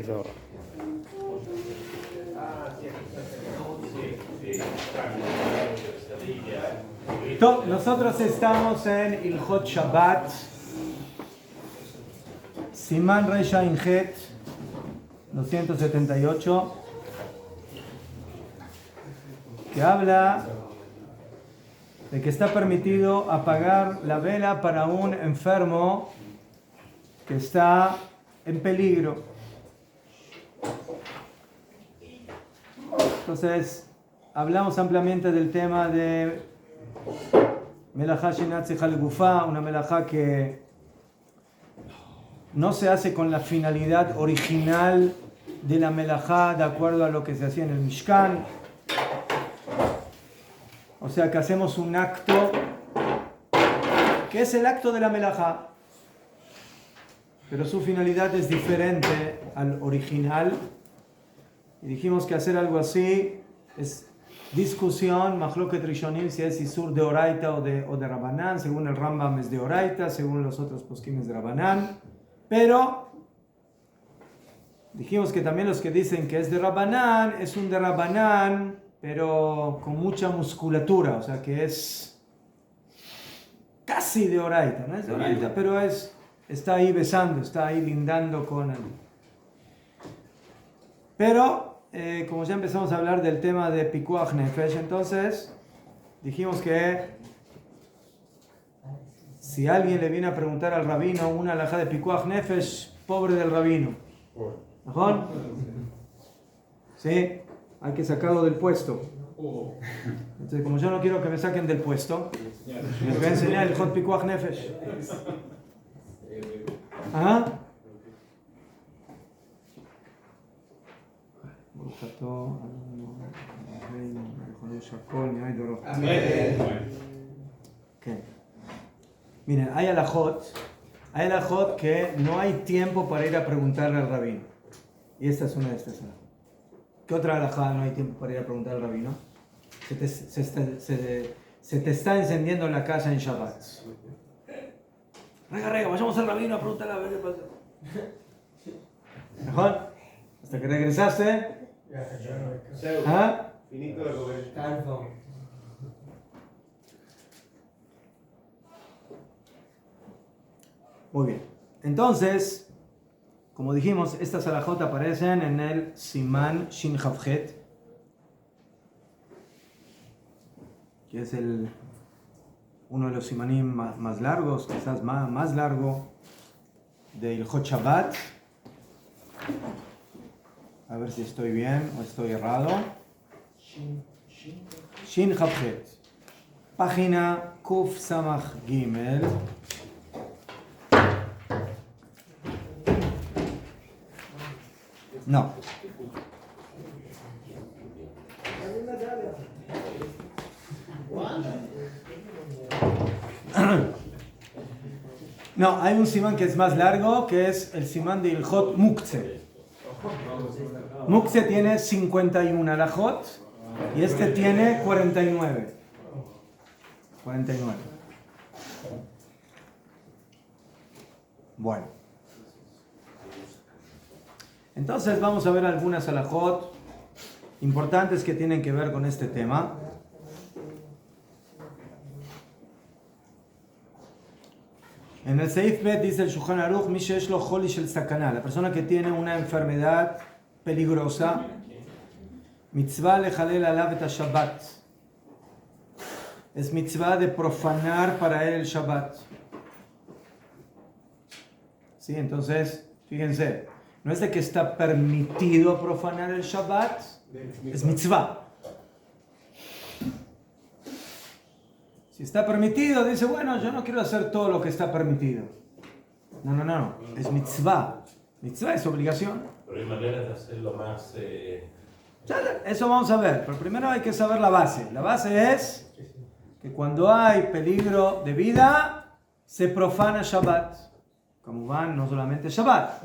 Pero... Nosotros estamos en Ilhot Shabbat, Siman Reish Ayin Het 278, que habla de que está permitido apagar la vela para un enfermo que está en peligro. Entonces, hablamos ampliamente del tema de Melajá Shenat Tzechal Gufá, una melajá que no se hace con la finalidad original de la melajá de acuerdo a lo que se hacía en el Mishkan. O sea que hacemos un acto que es el acto de la melajá, pero su finalidad es diferente al original. Y dijimos que hacer algo así es discusión, Machloket Rishonim, si es Isur de Oraita o de Rabanán. Según el Rambam es de Oraita, según los otros poskim es de Rabanán. Pero dijimos que también los que dicen que es de Rabanán, es un de Rabanán, pero con mucha musculatura, o sea que es casi de Oraita, no es de Oraita, pero está ahí besando, está ahí lindando con él. Pero como ya empezamos a hablar del tema de Pikuach Nefesh, entonces dijimos que si alguien le viene a preguntar al rabino una alajá de Pikuach Nefesh, pobre del rabino. ¿Ajón? Sí, hay que sacarlo del puesto. Entonces, como yo no quiero que me saquen del puesto, les voy a enseñar el Hot Pikuach Nefesh. ¿Ah? Okay. Miren, hay alajot que no hay tiempo para ir a preguntarle al rabino. Y esta es una de estas. ¿Qué otra alajá no hay tiempo para ir a preguntar al rabino? Se te está encendiendo la casa en Shabbat. Rega, vayamos al rabino a preguntarle a ver qué pasa. ¿Mejor? Hasta que regresaste. ¿Ah? Finito de comer. Muy bien. Entonces, como dijimos, estas alajot aparecen en el Siman Shin Chavchet, que es uno de los simanim más largos, quizás más largo, de Ilhot Shabbat. A ver si estoy bien o estoy errado. Shin Chavchet, página Kuf Samach Gimel. No. No, hay un simán que es más largo, que es el simán de Ilhot Muktzeh. Muktzeh tiene 51 alajot y este tiene 49. Bueno. Entonces vamos a ver algunas alajot importantes que tienen que ver con este tema. En el Seif Bet dice el Shulchan Aruch, Mi sheyesh lo choli shel sakana, la persona que tiene una enfermedad peligrosa, mitzvah lechalel alav et Shabbat, es mitzvah de profanar para él el Shabbat. Sí, entonces, fíjense, no es de que está permitido profanar el Shabbat, es mitzvah. Si está permitido, dice, bueno, yo no quiero hacer todo lo que está permitido. No, es mitzvah. Mitzvah es obligación. Pero hay maneras de hacerlo más... Eso vamos a ver, pero primero hay que saber la base. La base es que cuando hay peligro de vida, se profana Shabbat. Como van, no solamente Shabbat.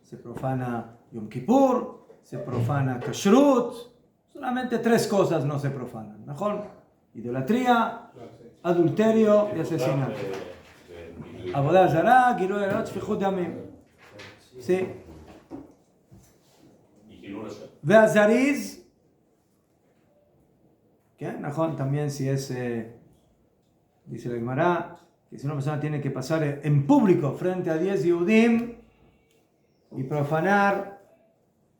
Se profana Yom Kippur, se profana Kashrut. Solamente 3 cosas no se profanan. Mejor, idolatría, adulterio y asesinato. Avodah zará, gilui arot, shfichut damim. Sí. Veazariz. ¿Qué? Najón también si es, dice la Gemara, que si una persona tiene que pasar en público frente a 10 Yehudim y profanar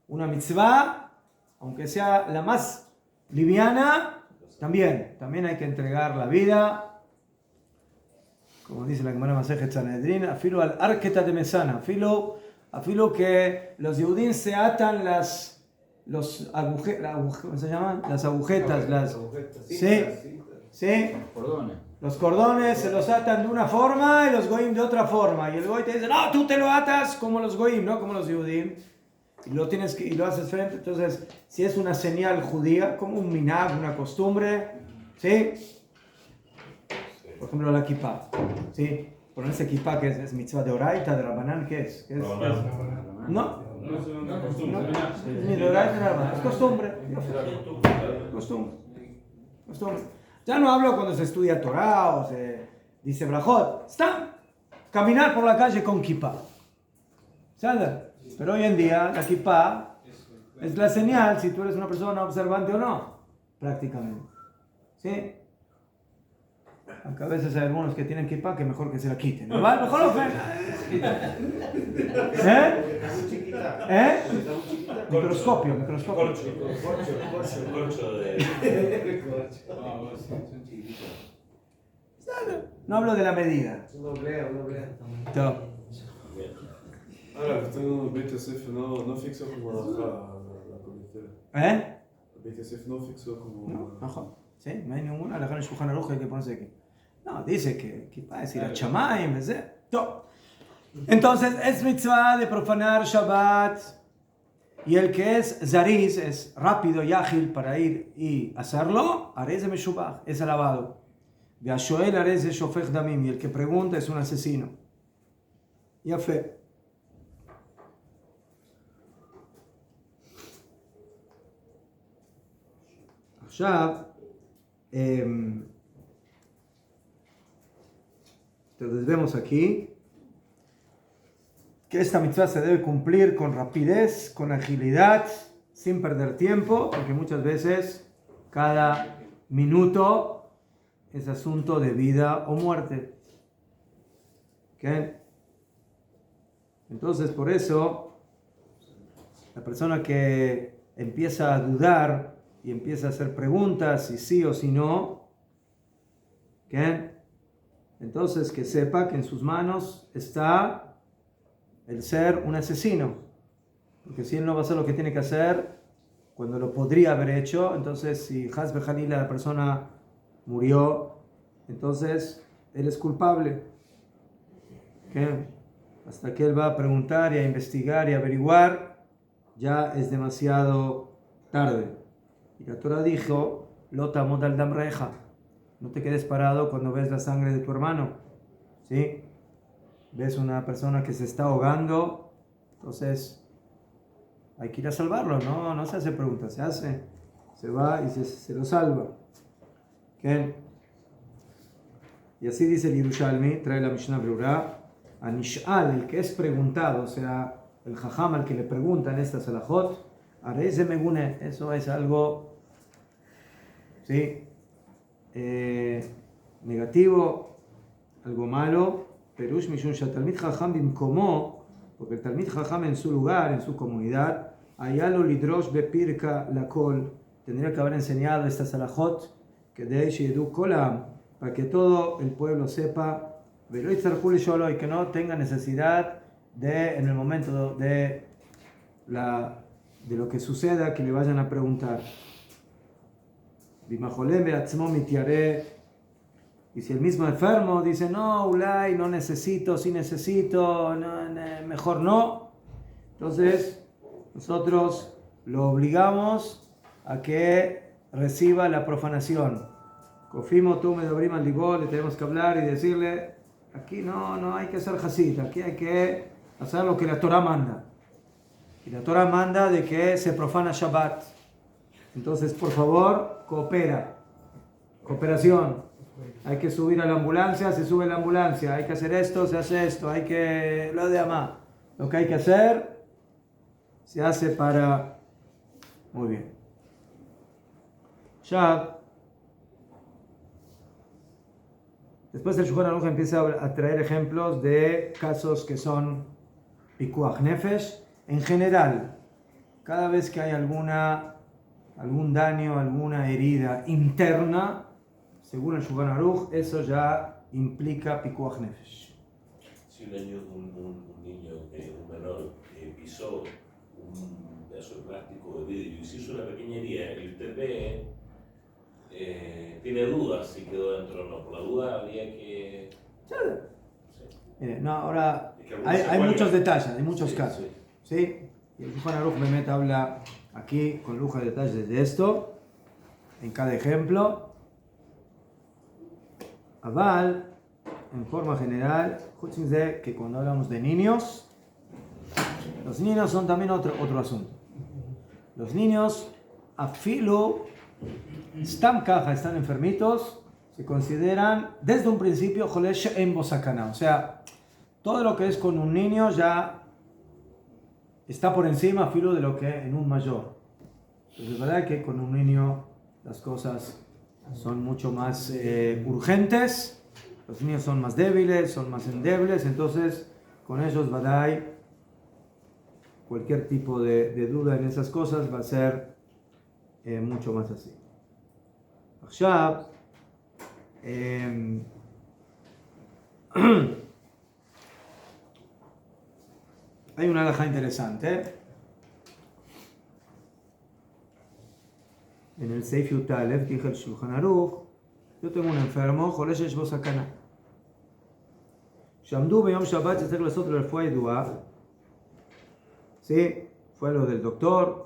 una mitzvah, aunque sea la más liviana, también hay que entregar la vida, como dice la Gemara Masejet Sanedrin, afilo al arqueta de mesana, afilo que los Yehudim se atan los ¿cómo se llaman? Las agujetas, ¿sí? Los cordones se los atan de una forma y los goyim de otra forma. Y el goy te dice, no, tú te lo atas como los goyim, no como los Yehudim. Y lo haces frente. Entonces, si es una señal judía, como un minag, una costumbre, ¿sí? Por ejemplo, la kippah, ¿sí? Ponerse kippah, que es mitzvah de oraita, de Rabanán, ¿qué es? No. Ni de oraita ni de Rabanán. Es costumbre. Costumbre. Ya no hablo cuando se estudia Torah o se dice brajot. Está caminar por la calle con kippah. ¿Sabes? Pero hoy en día la kippah es la señal si tú eres una persona observante o no, prácticamente. ¿Sí? Aunque a veces hay algunos que tienen kippah que mejor que se la quiten. ¿No? Mejor lo Microscopio. Corcho de... No hablo de la medida. Ahora, no בית הספר no fixó como la colectora. בית הספר no fixó como... No, sí, no hay ninguna. La Shulchan Aruch hay que ponerse aquí. No, dice que va a decir a Shamayim, entonces es mitzvah de profanar Shabbat. Y el que es zariz, es rápido y ágil para ir y hacerlo, areze meshubach, es alabado. Ve'ashoel areze shofech damim, y el que pregunta es un asesino. Ya fe. עכשיו, entonces vemos aquí que esta mitzvah se debe cumplir con rapidez, con agilidad, sin perder tiempo, porque muchas veces cada minuto es asunto de vida o muerte. ¿Okay? Entonces, por eso, la persona que empieza a dudar y empieza a hacer preguntas, si sí o si no, ¿okay? Entonces que sepa que en sus manos está el ser un asesino, porque si él no va a hacer lo que tiene que hacer cuando lo podría haber hecho, entonces si Hasbe Jalila, la persona murió, entonces él es culpable. ¿Okay? Hasta que él va a preguntar y a investigar y a averiguar, ya es demasiado tarde. Y la Torah dijo, Lo tamod al dam reja, no te quedes parado cuando ves la sangre de tu hermano, ¿sí? Ves una persona que se está ahogando, entonces hay que ir a salvarlo, no se hace preguntas, se va y se lo salva. ¿Okay? Y así dice el Yerushalmi, trae la Mishnah Brura, a Nish'al, el que es preguntado, o sea, el Jajam al que le preguntan estas alajot, Areze Megune, eso es algo, ¿sí? Negativo, algo malo. Perush Mishun Shatalmid Jajam Bimkomo, porque el Talmid Jajam en su lugar, en su comunidad, Ayalo Lidrosh Bepirka Lakol, tendría que haber enseñado estas alajot, que de Yedu Kolam, para que todo el pueblo sepa, y que no tenga necesidad de, en el momento de lo que suceda, que le vayan a preguntar. Y si el mismo enfermo dice, no, Ulay, no necesito, sí necesito, mejor no, entonces nosotros lo obligamos a que reciba la profanación. Confimo tú, Medobrim al Ligol, le tenemos que hablar y decirle, aquí no hay que hacer hasid, aquí hay que hacer lo que la Torah manda. Y la Torah manda de que se profana Shabbat. Entonces, por favor, cooperación. Hay que subir a la ambulancia, se sube a la ambulancia. Hay que hacer esto, se hace esto. Hay que, lo que hay que hacer, se hace para Muy bien. Ya. Después el Shulchan Aruch empieza a traer ejemplos de casos que son pikuach nefesh. En general, cada vez que hay algún daño, alguna herida interna, según el Shulchan Aruch, eso ya implica pikuach nefesh. Si un niño, un menor, pisó un pedazo de plástico de vidrio y se hizo una pequeña herida y usted ve, tiene dudas si quedó dentro o no. Por la duda habría que... No, ahora Es que hay muchos detalles, hay muchos Sí, casos. sí. ¿Sí? Y el Shulchan Aruch Bemet habla aquí con lujo de detalles de esto, en cada ejemplo. Aval, en forma general, de que cuando hablamos de niños, los niños son también otro asunto. Los niños, afilo, Stam Kaja, están enfermitos, se consideran desde un principio Jolesh en Bosakana. O sea, todo lo que es con un niño ya está por encima filo de lo que en un mayor. Entonces es verdad que con un niño las cosas son mucho más urgentes, los niños son más débiles, son más endebles, entonces con ellos Badai cualquier tipo de duda en esas cosas va a ser mucho más así. Ahora, hay una halajá interesante. En el Seif Yutalef, dije el Shulchan Aruch, yo tengo un enfermo, Jolesh Yesh Bo Sakana. Shamdu Beyom Shabbat, se la otra fue Dua. Sí, fue lo del doctor.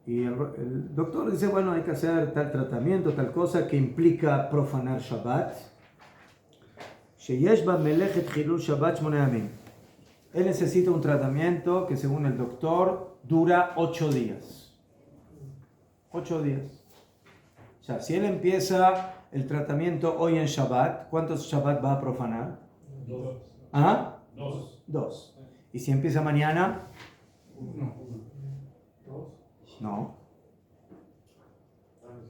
Y el doctor dice, bueno, hay que hacer tal tratamiento, tal cosa que implica profanar Shabbat. Sheyesh ba melechet chilul Shabbat 8 yamim. Él necesita un tratamiento que según el doctor dura 8 días. 8 días. O sea, si él empieza el tratamiento hoy en Shabbat, ¿cuántos Shabbat va a profanar? 2. ¿Ah? 2. 2. ¿Y si empieza mañana? 1. No.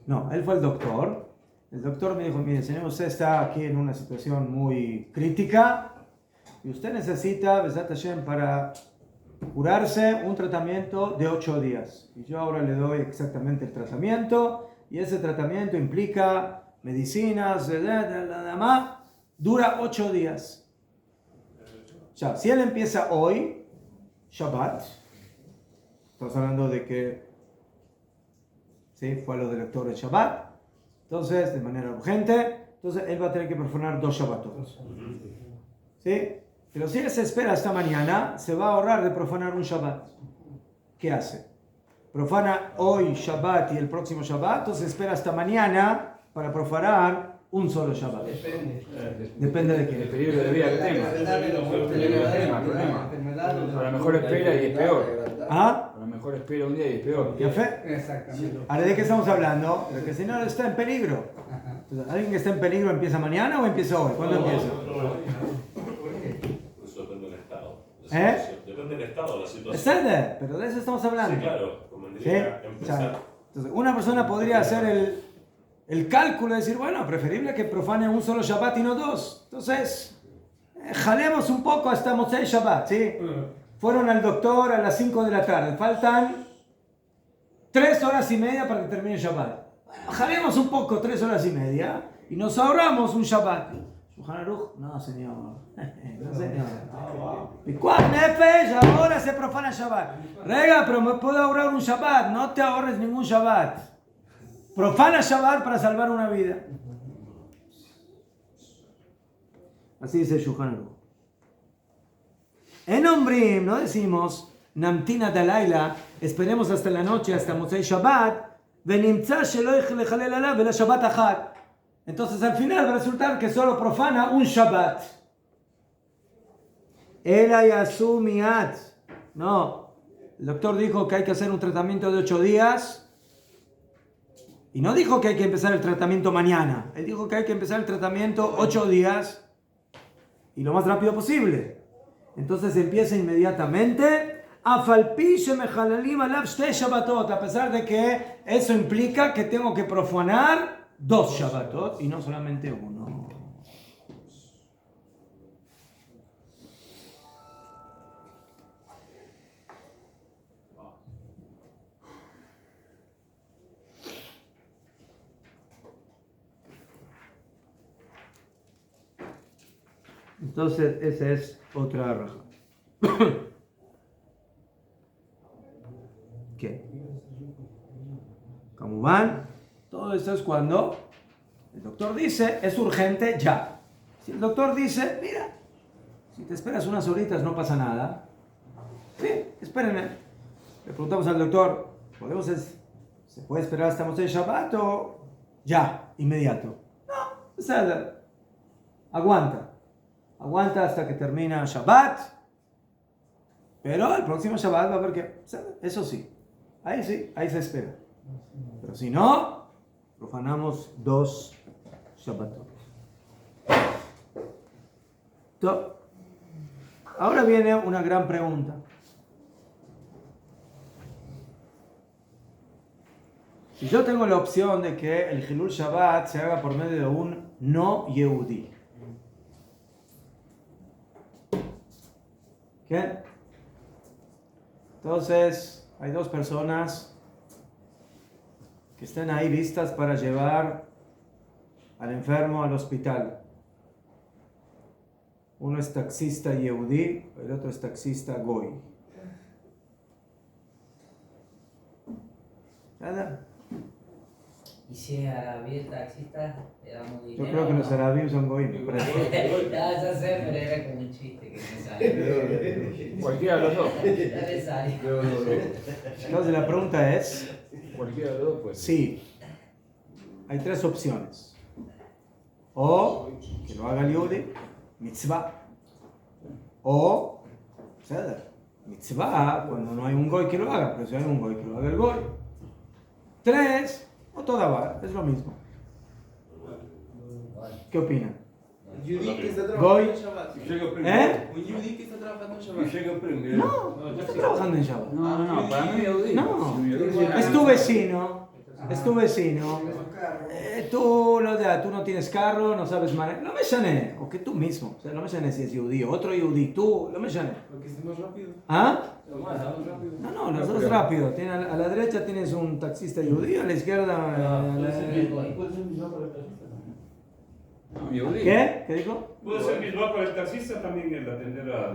No, él fue el doctor. El doctor me dijo, mire, señor, usted está aquí en una situación muy crítica y usted necesita, Besat Hashem, para curarse, un tratamiento de 8 días. Y yo ahora le doy exactamente el tratamiento y ese tratamiento implica medicinas, dura 8 días. O sea, si él empieza hoy, Shabbat, estamos hablando de que ¿sí? Fue a lo del doctor de Shabbat, entonces de manera urgente, entonces él va a tener que profanar 2 Shabbatos. ¿Sí? Pero si él se espera hasta mañana, se va a ahorrar de profanar un Shabbat. ¿Qué hace? Profana hoy Shabbat y el próximo Shabbat, entonces espera hasta mañana para profanar un solo Shabbat. Depende de qué. El peligro de vida que tenga. A lo mejor espera y es peor. ¿Ah? A lo mejor espera un día y es peor. ¿Ya fe? Exactamente. Ahora, ¿de qué estamos hablando? De que si no está en peligro. Entonces, ¿alguien que está en peligro empieza mañana o empieza hoy? ¿Cuándo empieza? Eso depende del estado. Depende del estado de la situación. ¿Excede? Pero de eso estamos hablando. Sí, claro. ¿Sí? Convendría empezar. Entonces, una persona podría hacer el cálculo y decir, bueno, preferible que profane un solo Shabbat y no 2. Entonces, jalemos un poco hasta Motzei Shabbat, ¿sí? Fueron al doctor a las 5 de la tarde. Faltan 3 horas y media para que termine el Shabbat. Bueno, jalemos un poco, 3 horas y media, y nos ahorramos un Shabbat. Shulchan Aruch, no señor. No señor. Pikuach nefesh, ahora se profana Shabbat. Rega, pero me puedo ahorrar un Shabbat. No te ahorres ningún Shabbat. Profana Shabbat para salvar una vida. Así dice Shulchan Aruch. En Ombrim no decimos Namtina Dalaila, esperemos hasta la noche, hasta Motzei Shabbat, Venimtza shelo lechalel alav vela Shabbat achat. Entonces al final va a resultar que solo profana un Shabbat. Ela yasu miat. No, el doctor dijo que hay que hacer un tratamiento de 8 días y no dijo que hay que empezar el tratamiento mañana. Él dijo que hay que empezar el tratamiento 8 días y lo más rápido posible. Entonces empieza inmediatamente Afalpi shemechalalim alav shtei Shabbatot, a pesar de que eso implica que tengo que profanar 2 Shabbatot y no solamente uno. Entonces, esa es otra raja. ¿Qué? ¿Cómo van? Todo esto es cuando el doctor dice, es urgente ya. Si el doctor dice, mira, si te esperas unas horitas no pasa nada. Sí, espérenme. Le preguntamos al doctor, ¿se puede esperar hasta Moshe Shabbat o ya, inmediato? No, aguanta hasta que termina Shabbat, pero el próximo Shabbat va a haber que, eso sí, ahí se espera. Pero si no, profanamos 2 Shabbatot. Ahora viene una gran pregunta. Si yo tengo la opción de que el Hilul Shabbat se haga por medio de un no Yehudi, ¿qué? Entonces, hay 2 personas que están ahí listas para llevar al enfermo al hospital. Uno es taxista Yehudi, el otro es taxista Goy. ¿Nada? Y si es árabe taxista, le damos dinero. Yo creo que los árabes son Goy, me parece. Ya sé, pero era como un chiste que me sale. Cualquiera de los dos. Ya le sale. Entonces la pregunta es, Cualquiera de los dos, pues. sí, hay 3 opciones. O que lo haga el Yehudi, mitzvah. O, mitzvah, cuando no hay un Goy que lo haga, pero si hay un Goy que lo haga el Goy. 3, o toda vara, es lo mismo. ¿Qué opinan? Un Yehudi que está Goy. trabajando en Shabbat. Un Yehudi que está trabajando en Shabbat. No está trabajando en Shabbat. No, para mí Yehudi. No, Yehudi es tu vecino. Es tu vecino. Tú no tienes carro, no sabes manejar. No me llané. O que tú mismo. O sea, no me llané si es judío. Otro judío. Tú, no me llané. Porque es más rápido. ¿Ah? Más rápido. No, los dos rápido. A la derecha tienes un taxista judío, a la izquierda. No, Yehudi. ¿Qué? ¿Qué dijo? Puede ser mismo para el taxista también el atender a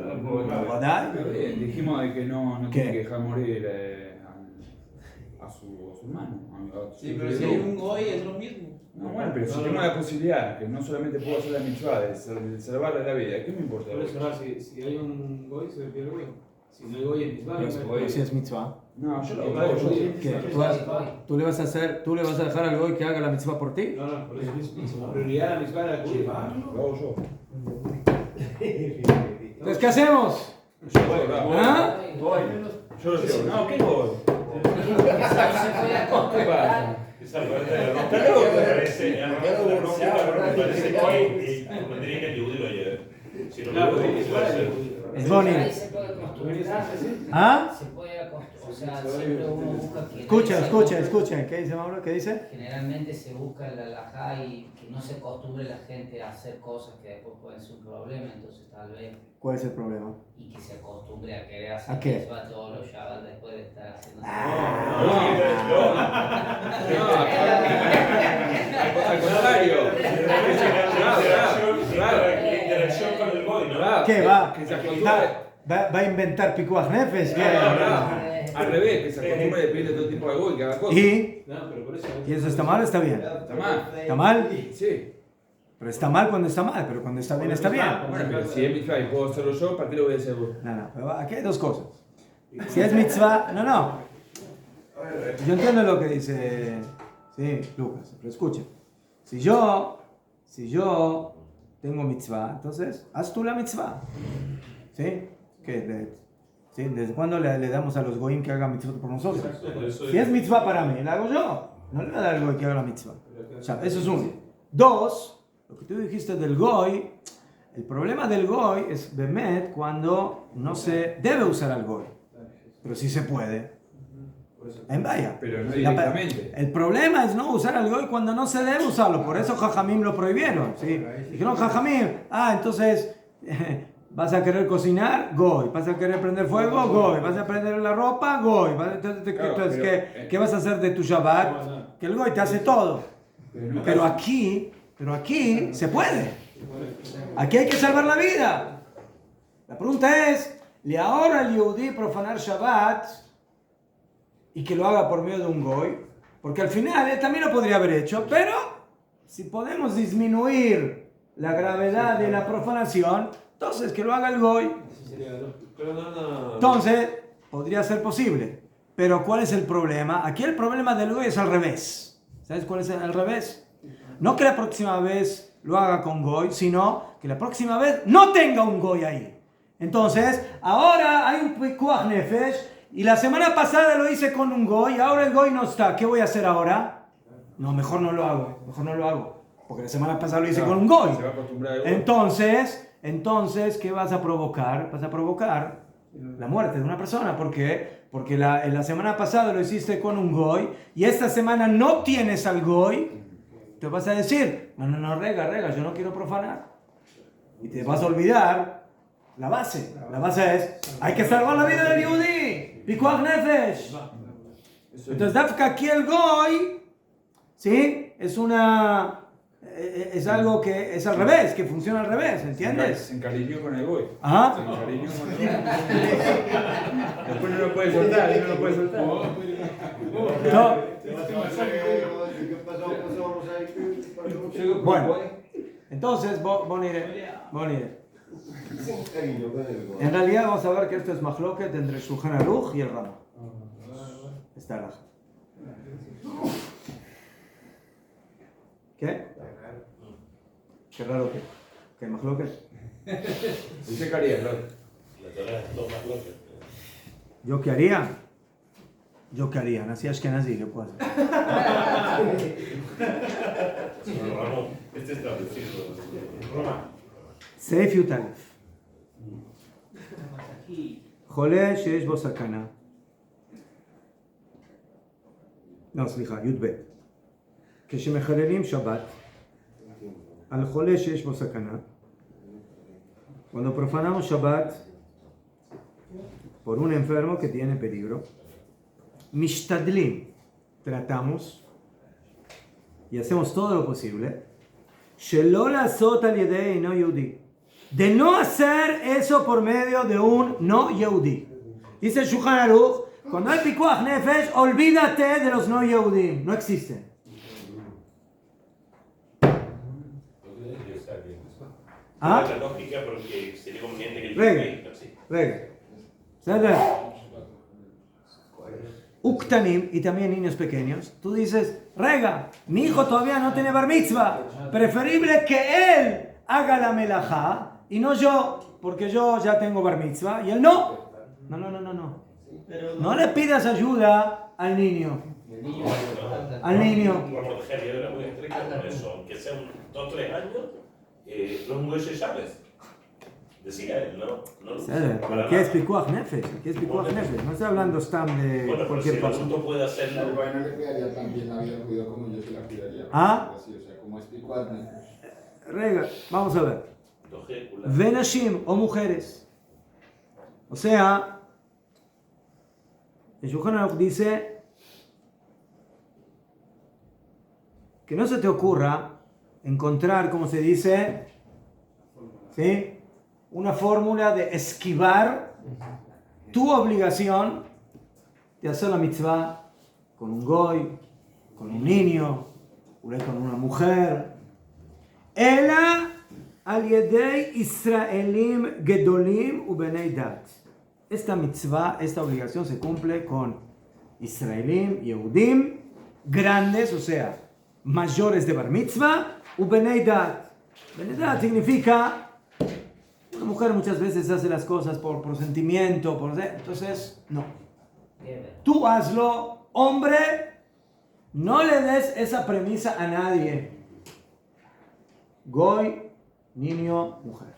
¿Guadal? Dijimos de que no ¿Qué? tiene que dejar morir a su hermano. Sí, pero si hay un Goy es lo mismo. No, bueno, pero si tengo la posibilidad, que no solamente puedo hacer la mitzvah, de salvarle la vida, ¿qué me importa? Por eso, ahora, si hay un Goy, se refiere Goy. Si no hay Goy en mitzvah, Pero si es mitzvah. No, yo lo Igual, hago yo. ¿Qué? ¿Tú le vas a dejar al Goy que haga la mitzvah por ti? No, por eso es la prioridad de la mitzvah era Goy. Lo hago yo. Entonces, ¿qué hacemos? ¿Ah? Yo lo digo, no, ¿qué voy? ¿Qué pasa? Esa parte de la nota me parece, me parece que tendría que el Yehudi lo lleve. Si no lo lleve, puede ser. Es bonito. Ahí se puede acostumbrarse. ¿Ah? Se puede acostumbrar. O sea, siempre uno busca que. Escuchen. ¿Qué dice Mauro? ¿Qué dice? Generalmente se busca el alajá y que no se acostumbre la gente a hacer cosas que después pueden ser un problema. Entonces, tal vez. ¿Cuál es el problema? Y que se acostumbre a querer hacer ¿A qué? mitzvah todos los Shabbat después de estar haciendo. Al contrario. La interacción con el Goy, ¿no? ¿Qué va? Que se acostumbre. ¿Va a inventar Pikuach Nefesh? ¿Qué? Al revés, que se acostumbre de pedirle todo tipo de Goy que haga cosas. ¿Y? No, pero por eso. eso está mal o está bien? ¿Está mal? ¿Está mal? Sí. Pero está mal cuando está mal, pero cuando está bien está bien. Bueno, pero si es mitzvah y puedo hacerlo yo, ¿para qué lo voy a hacer vos? No, pero aquí hay 2 cosas. Si es mitzvah, no. Yo entiendo lo que dice, sí, Lucas, pero escuchen. Si yo tengo mitzvah, entonces haz tú la mitzvah. ¿Sí? ¿Sí? ¿Desde cuándo le damos a los goyim que hagan mitzvah por nosotros? Si es mitzvah para mí, la hago yo. No le voy a dar al goy que haga la mitzvah. O sea, eso es 1. 2, lo que tú dijiste del goy, el problema del goy es bemet cuando no se debe usar al goy. pero sí se puede. En vaya. Pero no directamente. El problema es no usar al goy cuando no se debe usarlo. Por eso Jajamim lo prohibieron. ¿Sí? Dijeron Jajamim, entonces vas a querer cocinar, goy. Vas a querer prender fuego, goy. Vas a prender la ropa, goy. Entonces, ¿qué vas a hacer de tu Shabbat? Que el goy te hace todo. Pero aquí se puede. Aquí hay que salvar la vida. La pregunta es, ¿le ahorra al Yehudí profanar Shabbat y que lo haga por medio de un goy? Porque al final él también lo podría haber hecho, pero si podemos disminuir la gravedad de la profanación, entonces que lo haga el goy. Entonces, podría ser posible. Pero ¿cuál es el problema? Aquí el problema del goy es al revés. ¿Sabes cuál es el revés? No que la próxima vez lo haga con goy, sino que la próxima vez no tenga un goy ahí. Entonces, ahora hay un pikuach nefesh. Y la semana pasada lo hice con un goy, ahora el goy no está. ¿Qué voy a hacer ahora? No, mejor no lo hago. Porque la semana pasada lo hice con un goy. Entonces, ¿qué vas a provocar? Vas a provocar la muerte de una persona. ¿Por qué? Porque la semana pasada lo hiciste con un goy y esta semana no tienes al goy. Te vas a decir, no, rega, yo no quiero profanar. Y te vas a olvidar la base. La base es, hay que salvar la vida del Yehudí. Pikuach nefesh. Entonces, Dafka aquí el goy, ¿sí? Es algo que es al revés, que funciona al revés, ¿entiendes? Se encariñó con el goy. ¿Ah? Se encariñó con el goy. Después no lo puede soltar, No. Bueno, entonces, bonire. En realidad vamos a ver que esto es mahloket entre Shulchan Aruch y el Rama. Esta raja. ¿Qué? Qué raro que. ¿Qué mahloket? Dice que haría, claro. ¿Yo qué haría? Nací Ashkenazi, ¿qué puedo hacer? Ramón, este establecido. סעיף י"א חולה שיש בו סכנה, י"ב, כשמחללים שבת על חולה שיש בו סכנה, cuando profanamos Shabbat por un enfermo que tiene peligro, mishtadlim, tratamos y hacemos todo lo posible שלא לעשות על ידי אינו יהודי, de no hacer eso por medio de un no yehudí. Dice el Shulchan Aruch, cuando hay pikuach nefesh, olvídate de los no yehudí, no existen. La lógica porque sería conveniente que el Rega. Uktanim, y también niños pequeños, tú dices, rega, mi hijo todavía no tiene bar mitzvah, preferible que él haga la melajá y no yo, porque yo ya tengo bar mitzvah y él no. No le pidas ayuda al niño. Al niño. Por proteger, yo era muy estricto con eso, aunque sea 2 o 3 años, no es muy sabes. Decía él, ¿no? ¿Qué es pikuach nefesh? No estoy hablando stam de cualquier cosa. Bueno, puede hacerlo. El no le cuidaría también la vida judía como yo se la cuidaría. Así, o sea, como es pikuach nefesh. Rega, vamos a ver. Venashim o mujeres. O sea, el Shulchan Aruch dice que no se te ocurra encontrar, como se dice, ¿sí?, una fórmula de esquivar tu obligación de hacer la mitzvah con un goy, con un niño, con una mujer. Ela al yedei Israelim gedolim u benei dat. Esta mitzvah, esta obligación se cumple con Israelim, Yehudim, grandes, o sea, mayores de bar mitzvah, u benei dat. Benei dat significa una mujer muchas veces hace las cosas por sentimiento, entonces no. Tú hazlo, hombre, no le des esa premisa a nadie. Goy, niño, mujer.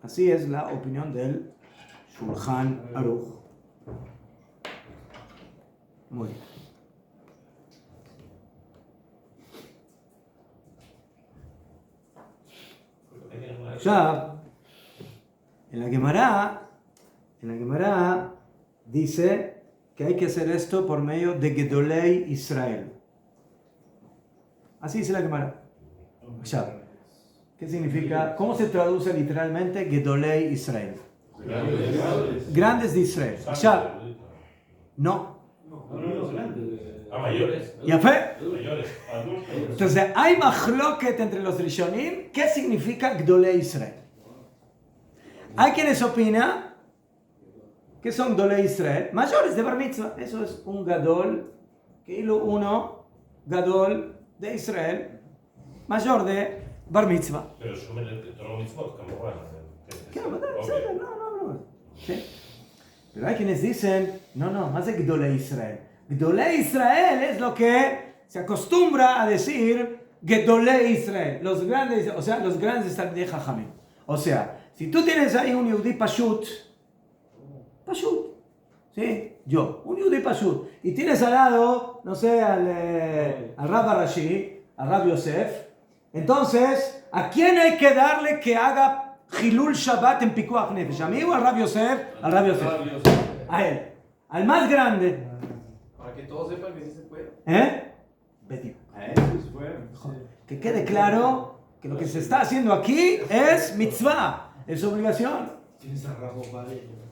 Así es la opinión del Shulchan Aruch. Muy bien. Ya, en la Gemara dice que hay que hacer esto por medio de Gedolei Israel. Así dice la Gemara. Ya. ¿Qué significa? ¿Cómo se traduce literalmente Gedolei Israel? Grandes de Israel. Ya. No. A mayores. ¿Ya fe? Mayores. Adultos. Entonces, hay machloket entre los Rishonim. ¿Qué significa Gdolei Israel? Hay quienes opinan que son Gdolei Israel, mayores de Bar Mitzvah. Eso es un Gadol, que uno, Gadol de Israel, mayor de Bar Mitzvah. Pero asumen todos los mitzvot, como bueno. No. ¿Sí? Pero hay quienes dicen, no, más de Gdolei Israel. Gdolei Israel es lo que se acostumbra a decir Gedolei Israel, los grandes, o sea, los grandes de Jajamim. O sea, si tú tienes ahí un Yehudi Pashut, ¿sí? Un Yehudi Pashut, y tienes al lado, no sé, al Rab Rashi, al Rab Yosef, entonces, ¿a quién hay que darle que haga Hilul Shabbat en Pikuach Nefesh? ¿A mí o al Rab Yosef? Al Rab Yosef. A él. Al más grande. Para que todos sepan que sí se puede. Betty. Eso Que quede claro que lo que se está haciendo aquí es mitzvah, es obligación. Tienes a Rabo Vale.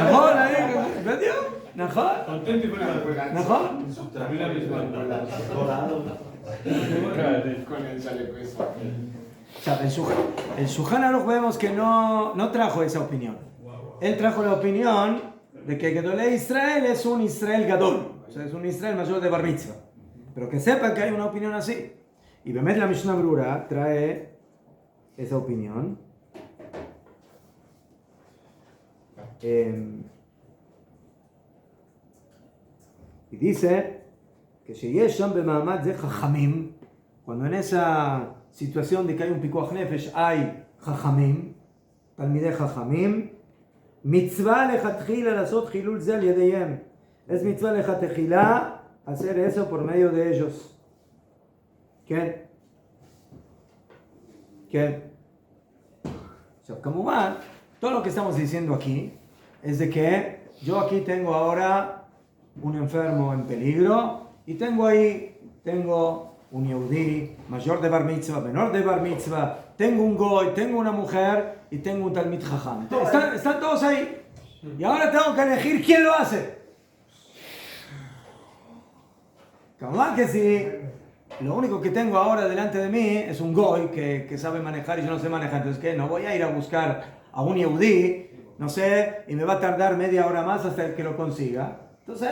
נכון, בדיוק, נכון, Contento y fuera. נכון. Con el chaleco ese. O sea, el Shulchan Aruch vemos que no trajo esa opinión. Él trajo la opinión de que Gedolei Israel es un Israel Gadol, o sea, es un Israel mayor de Bar Mitzvah. Pero que sepan que hay una opinión así. Y Bemet la Mishnah Brura trae esa opinión. Y dice que cuando en esa situación de que hay un pikuach nefesh hay Jajamim, Talmidei Jajamim, mitzvah lechatchila לעשות חילול זה על ידיהם. Es mitzvah lechatchila hacer eso por medio de ellos. ¿Qué? O sea, כמובן, todo lo que estamos diciendo aquí es de que yo aquí tengo ahora un enfermo en peligro y tengo un Yehudi mayor de Bar Mitzvah, menor de Bar Mitzvah, tengo un Goy, tengo una mujer y tengo un Talmid Jajam. Están todos ahí. Y ahora tengo que elegir quién lo hace. Claro que si lo único que tengo ahora delante de mí es un Goy que sabe manejar y yo no sé manejar, entonces ¿qué? No voy a ir a buscar a un Yehudi, no sé, y me va a tardar media hora más hasta que lo consiga. Entonces,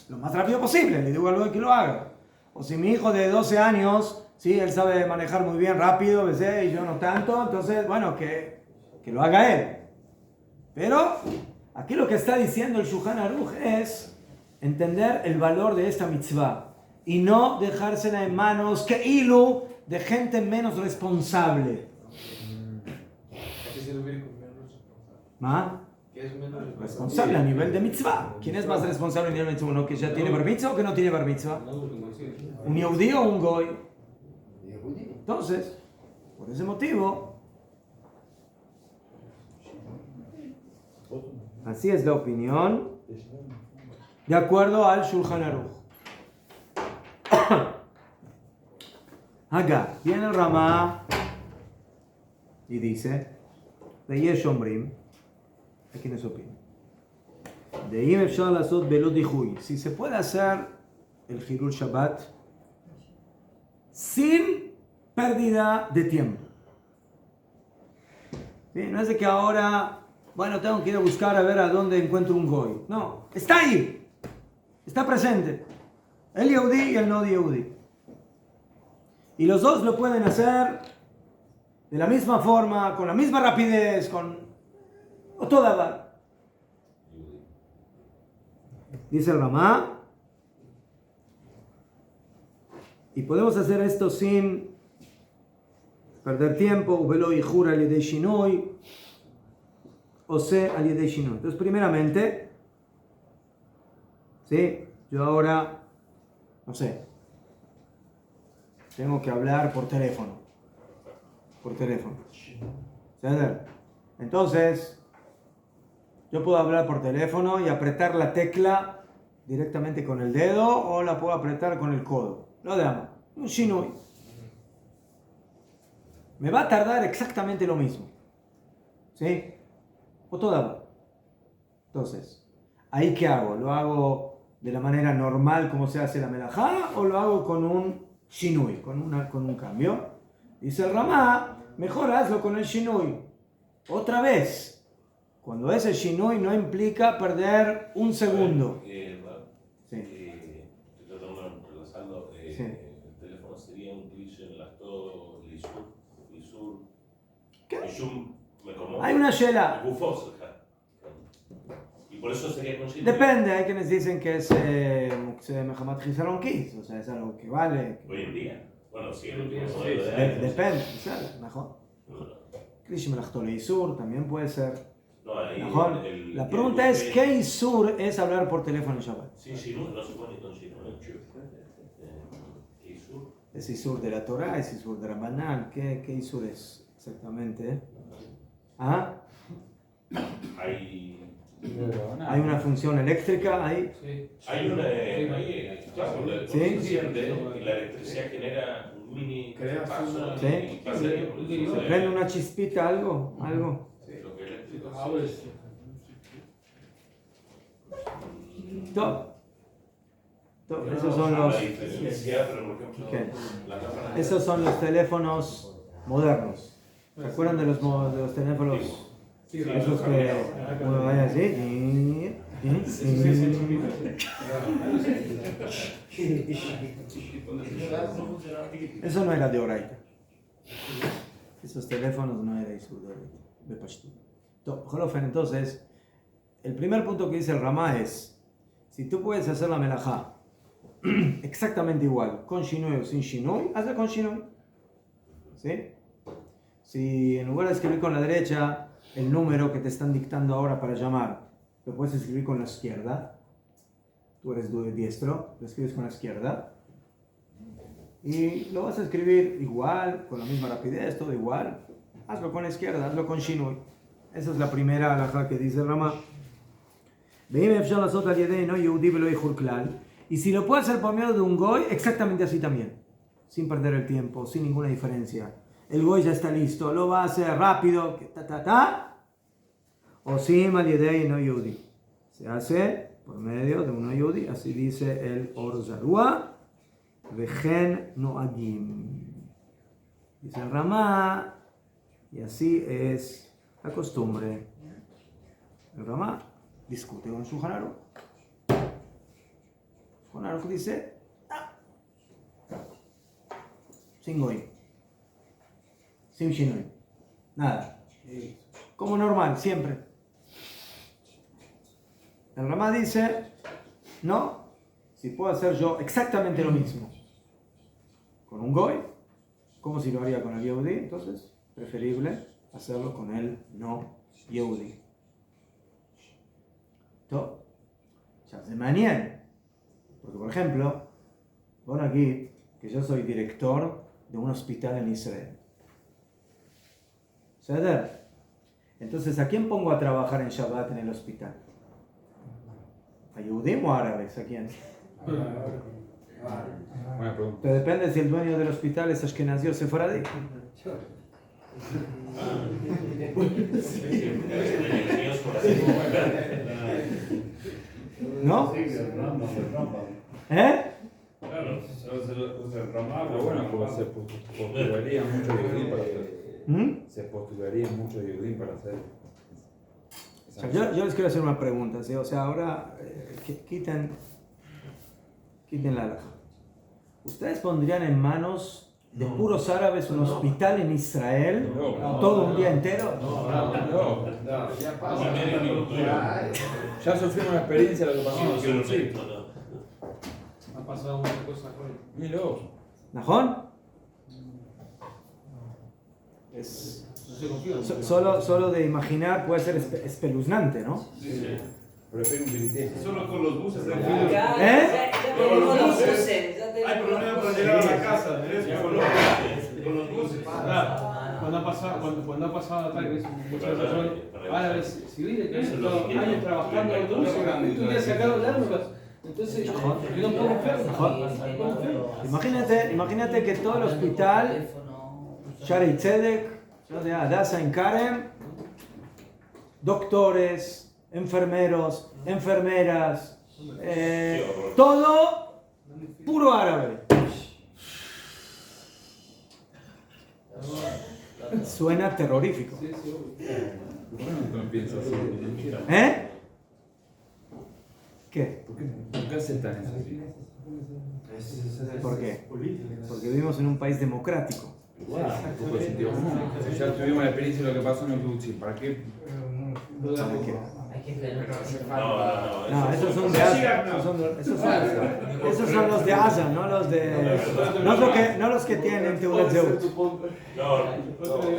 lo más rápido posible, le digo al Goy que lo haga. O si mi hijo de 12 años, sí, él sabe manejar muy bien rápido, ¿ves? Y yo no tanto, entonces, bueno, que lo haga él. Pero aquí lo que está diciendo el Shulchan Aruch es entender el valor de esta mitzvah y no dejársela en manos de gente menos responsable. ¿Ah? ¿Qué es menos Responsable a nivel de mitzvah. ¿Quién es más responsable a nivel de mitzvah? ¿Uno que ya tiene bar mitzvah o que no tiene bar mitzvah? ¿Un Yehudi o un Goy? Entonces, por ese motivo, así es la opinión de acuerdo al Shulchan Aruch. Acá viene el Ramá y dice: de Yesh Omrim, ¿a quiénes opinan? De Im Efshar Lasot Belo Dihui, si se puede hacer el Hilul Shabbat sin pérdida de tiempo. ¿Sí? No es de que ahora, bueno, tengo que ir a buscar a ver a dónde encuentro un Goy. No, está ahí, está presente. El Yehudi y el no Yehudi. Y los dos lo pueden hacer de la misma forma, con la misma rapidez, o toda va. Dice el Ramá. Y podemos hacer esto sin perder tiempo. ose al yedei shinui. Entonces, primeramente, ¿sí? Yo ahora, no sé, tengo que hablar por teléfono. Entonces, yo puedo hablar por teléfono y apretar la tecla directamente con el dedo o la puedo apretar con el codo. Lo damos. Un shinui. Me va a tardar exactamente lo mismo. ¿Sí? O todo. Entonces, ¿ahí qué hago? ¿Lo hago de la manera normal como se hace la melajá o lo hago con un shinui, con un cambio? Dice el Ramá, mejor hazlo con el shinui. Otra vez, cuando ese shinui no implica perder un segundo. Sí. Estoy tratando de entrelazarlo. Sí. El teléfono sería un cliché en las dos lisur. ¿Qué? Me como. Hay una shela. Gufoso, y por eso sería consciente. Depende, hay quienes dicen que es Mehamat Chisaron Kiss, o sea, es algo que vale. Hoy en día. Bueno, sí, Depende, ¿sabes? Mejor. Klish Melachto Isur también puede ser. No, ahí La pregunta es: ¿qué Isur es hablar por teléfono en Shabbat? Sí, Shinui, no se pone con Shinui. Isur. ¿Es Isur de la Torah? ¿Es Isur de Rabbanán? ¿Qué Isur es exactamente? ¿Ah? ¿Hay una función eléctrica ahí? Sí. Hay una. Claro, ¿Sí? Y la electricidad genera un mini paso. ¿Sí? Y pasaría por eso. ¿Se prende una chispita, algo? ¿Algo? Lo que eléctrico. Todo. Esos son los. Esos son los teléfonos modernos. ¿Se acuerdan de los teléfonos? Esos que uno vaya así. Eso no era de Oraita. Esos teléfonos no eran de Pashtu. Entonces, el primer punto que dice el Ramá es: si tú puedes hacer la melajá exactamente igual, con shinui o sin shinui, hazla con shinui. ¿Sí? Si en lugar de escribir con la derecha el número que te están dictando ahora para llamar, lo puedes escribir con la izquierda. Tú eres diestro, lo escribes con la izquierda. Y lo vas a escribir igual, con la misma rapidez, todo igual. Hazlo con la izquierda, hazlo con shinui. Esa es la primera halajá que dice el Ramá. Y si lo puede hacer por medio de un goy, exactamente así también. Sin perder el tiempo, sin ninguna diferencia. El goy ya está listo, lo va a hacer rápido, o sim al yedei no yehudi. Se hace por medio de un no yehudi, así dice el Or Zarua, vejen noagim. Dice el Ramá, y así es la costumbre. El Ramá discute con su Shulchan Aruch. Shulchan Aruch dice, sin goy. Sin shinui. Nada. Como normal, siempre. El Ramá dice, no, si puedo hacer yo exactamente lo mismo con un goy, como si lo haría con el Yehudi, entonces preferible hacerlo con el no Yehudi. Todo. Ya se mañana. Porque, por ejemplo, pon aquí que yo soy director de un hospital en Israel. ¿Ceder? Entonces, ¿a quién pongo a trabajar en Shabbat en el hospital? ¿A Yehudim o árabes? ¿A quién? Buena pregunta. Pero depende si el dueño del hospital es ashkenazí o sefaradí. ¿No? ¿Eh? Claro, el Ramá. Pero bueno, porque se postularía mucho Yehudim para hacer. Se postularía mucho Yehudim para hacer. O sea, yo les quiero hacer una pregunta, ¿sí? O sea, ahora quiten la halajá. ¿Ustedes pondrían en manos de puros árabes un hospital en Israel todo un día entero? No. Ya sufrimos una experiencia de lo que pasó en el Kibbutz. Ha pasado una cosa con Milo. ¿Najón? Es se confío. Solo de imaginar puede ser espeluznante, ¿no? Sí. Prefiero un billete. Solo con los buses. ¿Eh? Ya tenemos los buses, ya Hay tenemos problema los para buses. llegar a la casa. Con los buses. Cuando ha pasado tal vez muchas personas árabes civiles que han estado años trabajando en autobuses, tú ya sacaron armas. Entonces, yo no puedo enfermo. Imagínate que todo el hospital, Shaarei Tzedek, Hadassah en Karem, doctores, enfermeros, enfermeras, todo puro árabe. Suena terrorífico. No piensas así. ¿Eh? ¿Qué? ¿Por qué aceptan eso? ¿Por qué? Porque vivimos en un país democrático. Poco sentido común. Si ya tuvimos la experiencia de lo que pasó en el Tucci, ¿para qué? ¿Para qué? Hay que frenar. No, esos son de Asa. Esos son los de Asa, no los de. No los que tienen Teurat Zehut. No,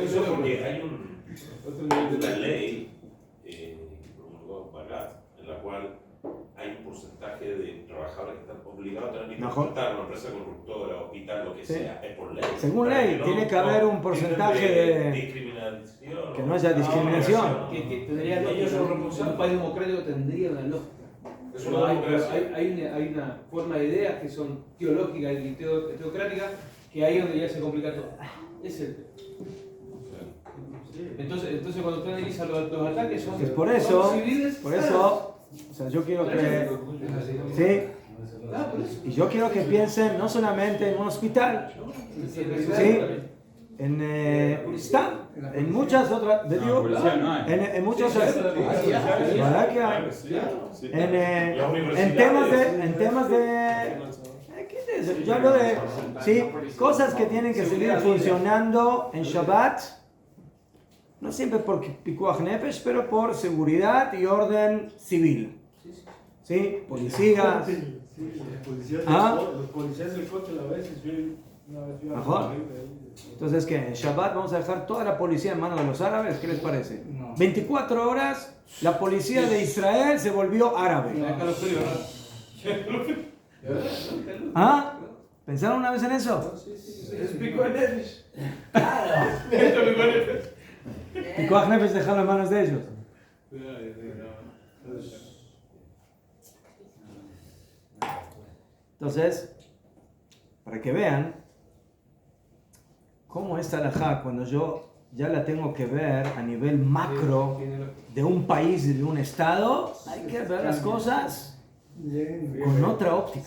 eso porque hay una ley promulgada por Bagat, en la cual hay un porcentaje de trabajadores que están obligados a tener que contratar una empresa corruptora, hospital, lo que sea, es por ley. Según ley, tiene que haber un porcentaje de. Discriminación. Que no haya discriminación. Que tendrían ellos en un país democrático tendrían una lógica. Pero hay una forma de ideas que son teológicas y teocráticas que ahí es donde ya se complica todo. Es el tema. Entonces cuando usted analiza los ataques son civiles. Por eso, o sea, yo quiero que. Sí. Y yo quiero que piensen no solamente en un hospital, ¿sí? En muchas otras, en muchos, ¿verdad que hay? En temas de, yo hablo de, sí, cosas que tienen que seguir funcionando en Shabbat, no siempre por Pikuach Nefesh, pero por seguridad y orden civil, ¿sí? Policías. Los policías del coche a veces Mejor. Entonces, ¿qué? En Shabbat vamos a dejar toda la policía en manos de los árabes. ¿Qué les parece? 24 horas, la policía de Israel se volvió árabe. ¿Ah? ¿Pensaron una vez en eso? Es Pikuach Nefesh. Pikuach Nefesh dejarlo en manos de ellos. Entonces, para que vean cómo esta halajá, cuando yo ya la tengo que ver a nivel macro de un país y de un estado, hay que ver las cosas con otra óptica.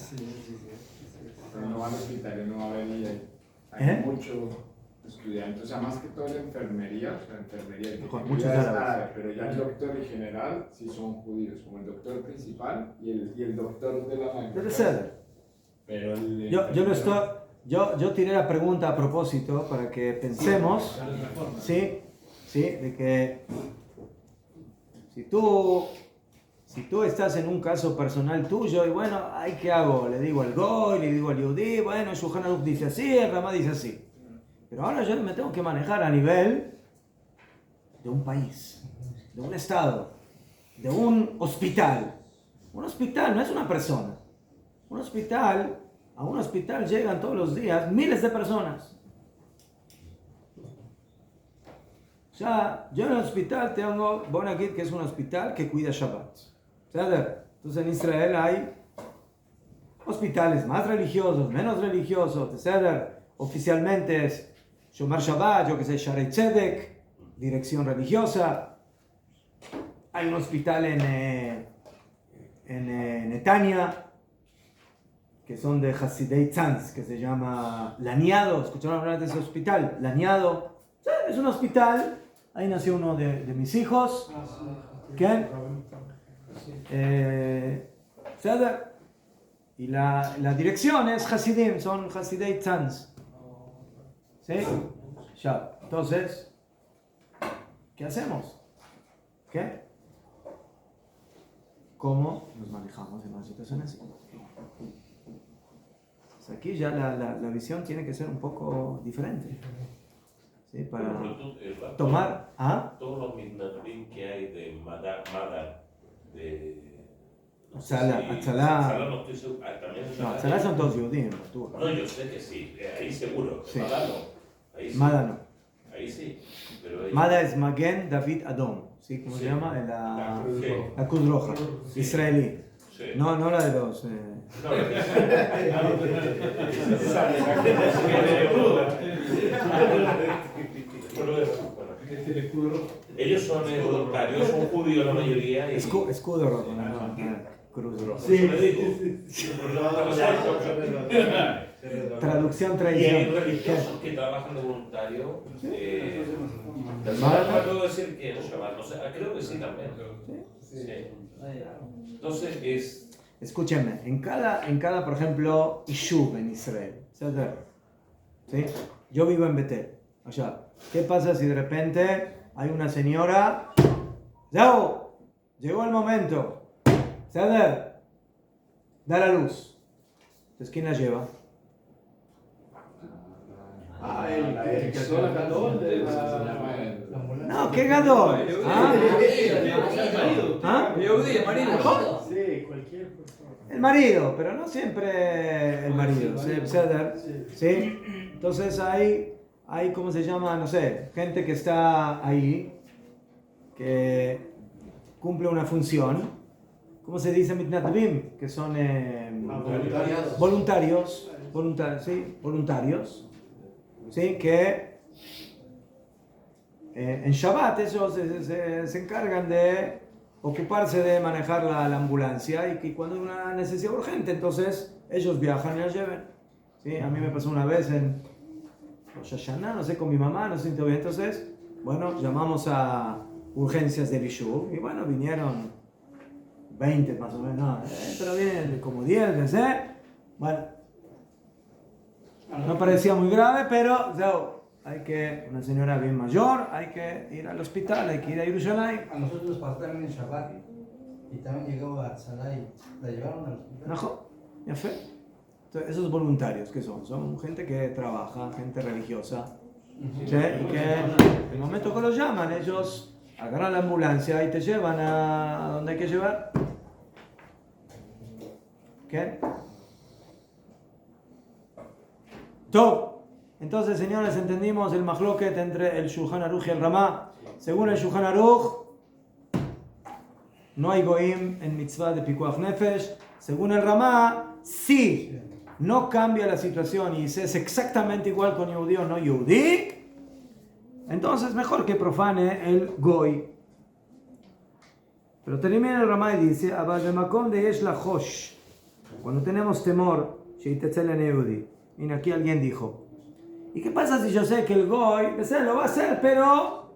Pero no van a hospital, no va a venir. Hay mucho estudiante, o sea, más que todo la enfermería, Muchos árabes. pero ya el doctor en general sí son judíos, como el doctor principal y el doctor de la mañana. Debe ser. Pero yo tiré la pregunta a propósito para que pensemos, ¿sí? De que si tú estás en un caso personal tuyo y bueno, ¿ay, qué hago? Le digo al Goy, le digo al Yehudí, bueno, Shulchan Aruch dice así, el Ramá dice así. Pero ahora yo me tengo que manejar a nivel de un país, de un estado, de un hospital. Un hospital no es una persona. A un hospital llegan todos los días miles de personas. O sea, yo en el hospital tengo Bonagit, que es un hospital que cuida Shabbat. Entonces en Israel hay hospitales más religiosos, menos religiosos. Oficialmente es Shomer Shabbat, yo que sé, Shaarei Tzedek, dirección religiosa. Hay un hospital en Netanya, que son de Hasidei Tzanz, que se llama Laniado. ¿Escucharon hablar de ese hospital? Laniado. Sí, es un hospital. Ahí nació uno de mis hijos. ¿Qué? Y la dirección es Hasidim, son Hasidei Tzanz. ¿Sí? Ya. Entonces, ¿qué hacemos? ¿Qué? ¿Cómo nos manejamos en una situación así? Aquí ya la visión tiene que ser un poco diferente. ¿sí? Para Pero tú, tomar. ¿Ah? Todos los mitnatim que hay de Madar, de. No sé Atzalá, si- Atzalá. Atzalá no estoy seguro. También es No, Atzalá. Atzalá son todos judíos. Tú. No, yo sé que sí, ahí seguro. Sí. Madar no. Ahí sí. Mada no. Ahí sí. Pero ahí- Mada es Magen David Adom. ¿Sí? ¿Cómo se Sí. llama? La Cruz Roja. La Cruz Roja. Sí. Israelí. Sí. No la de los. No, ellos son voluntarios, son judíos la mayoría. Y... Escudo rojo, no, Cruz Roja. Por eso le digo. Traducción, Y hay tradición. religiosos que trabajan de voluntario. Mala. No puedo decir que no Shabbat, no sé, creo que sí también. Sí. Entonces es. Escúchenme, en cada, por ejemplo, Ishuv en Israel, ¿sí? Yo vivo en Betel, allá. ¿Qué pasa si de repente hay una señora? ¡Zau! Llegó el momento. ¿Saber? Da la luz. Entonces, ¿quién la lleva? El que son la gadol de la... No, ¿qué gadol? ¿Ah? ¿Ah? Yehudí, marido. Sí, cualquier persona. El marido, pero no siempre el marido, ¿sí? ¿Sí? Entonces hay, ¿cómo se llama? No sé, gente que está ahí, que cumple una función, ¿cómo se dice? Mitnatvim, que son voluntarios, ¿sí? Que en Shabbat ellos se encargan de ocuparse de manejar la ambulancia y que cuando hay una necesidad urgente, entonces ellos viajan y la lleven. ¿Sí? A mí me pasó una vez en Rosh Hashanah, no sé, con mi mamá, no sé si todavía. Entonces, bueno, llamamos a urgencias de Bishur y bueno, vinieron 20 más o menos, no, pero vienen como 10, no sé. Bueno, no parecía muy grave, pero hay que, una señora bien mayor, hay que ir al hospital, hay que ir a Jerusalén. A nosotros nos pasó también en Shabbat y también llegó a Atzalá y la llevaron al hospital. ¿No? ¿Ya fue? Entonces, esos voluntarios, ¿qué son? Son gente que trabaja, gente religiosa, ¿sí? Y que en el momento que los llaman, ellos agarran la ambulancia y te llevan a donde hay que llevar. ¿Qué? Top. Entonces, señores, entendimos el mahloket entre el Shulchan Aruch y el Ramá. Según el Shulchan Aruch, no hay goim en mitzvah de pikuach nefesh. Según el Ramá, sí, no cambia la situación y es exactamente igual con Yehudí o no Yehudí, entonces mejor que profane el goy. Pero termina el Ramá y dice, Abad de Makom de Yesh la Hosh, cuando tenemos temor, Sheitetzel en Yehudí. Y aquí alguien dijo, ¿y qué pasa si yo sé que el goy lo va a hacer, pero